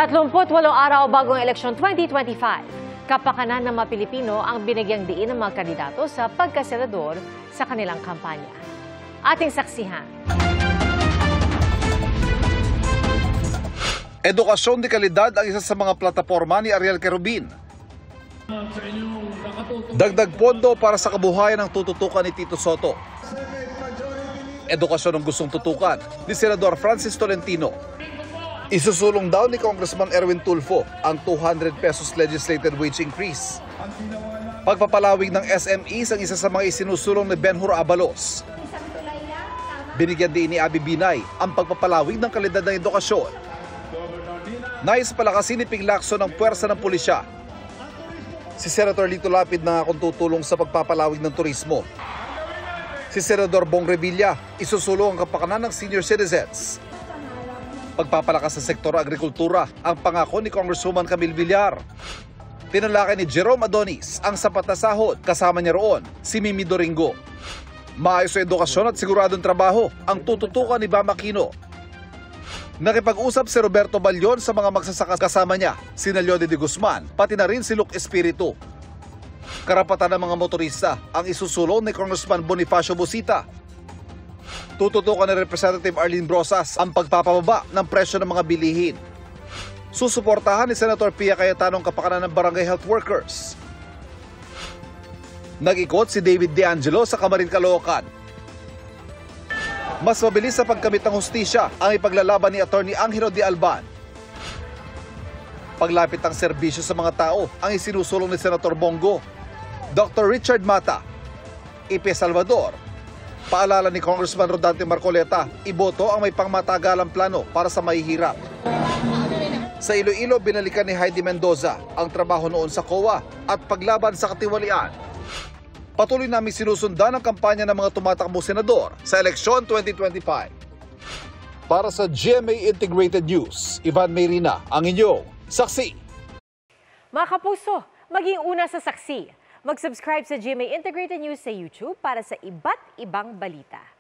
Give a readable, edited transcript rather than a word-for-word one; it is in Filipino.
38 araw bago ang eleksyon 2025, kapakanan ng mga Pilipino ang binigyang diin ng mga kandidato sa pagkasenador sa kanilang kampanya. Ating saksihan. Edukasyon de kalidad ang isa sa mga plataporma ni Ariel Querubin. Dagdag pondo para sa kabuhayan ang tututukan ni Tito Soto. Edukasyon ang gustong tutukan ni Senador Francis Tolentino. Isusulong daw ni Congressman Erwin Tulfo ang 200 pesos legislated wage increase. Pagpapalawig ng SMEs ang isa sa mga isinusulong ni Benhur Abalos. Binigyan din ni Abby Binay ang pagpapalawig ng kalidad ng edukasyon. Nais palakasin ni Ping Lacson ang puwersa ng pulisya. Si Senator Lito Lapid na akong tutulong sa pagpapalawig ng turismo. Si Senador Bong Revilla isusulong ang kapakanan ng senior citizens. Pagpapalakas sa sektor agrikultura ang pangako ni Congresswoman Camille Villar. Tinalakay ni Jerome Adonis ang sapat na sahod, kasama niya roon si Mimi Doringo. Maayos sa edukasyon at siguradong trabaho ang tututukan ni Bam Aquino. Nakipag-usap si Roberto Balyon sa mga magsasaka kasama niya, si Leode de Guzman, pati na rin si Luke Espiritu. Karapatan ng mga motorista ang isusulong ni Congressman Bonifacio Busita. Tututukan ni Representative Arlene Brosas ang pagpapababa ng presyo ng mga bilihin. Susuportahan ni Senator Pia Cayetano ang kapakanan ng barangay health workers. Nag-ikot si David De Angelo sa Camarin, Caloocan. Mas mabilis sa pagkamit ng hustisya ang ipaglalaban ni Attorney Angelo de Alban. Paglapit ng serbisyo sa mga tao ang isinusulong ni Senator Bongo. Dr. Richard Mata, Ipe Salvador. Paalala ni Congressman Rodante Marcoleta, iboto ang may pangmatagalang plano para sa mahihirap. Sa Iloilo, binalikan ni Heidi Mendoza ang trabaho noon sa COA at paglaban sa katiwalian. Patuloy namin sinusundan ang kampanya ng mga tumatakbong senador sa eleksyon 2025. Para sa GMA Integrated News, Ivan Mayrina, ang inyong saksi. Mga kapuso, maging una sa saksi. Mag-subscribe sa GMA Integrated News sa YouTube para sa iba't ibang balita.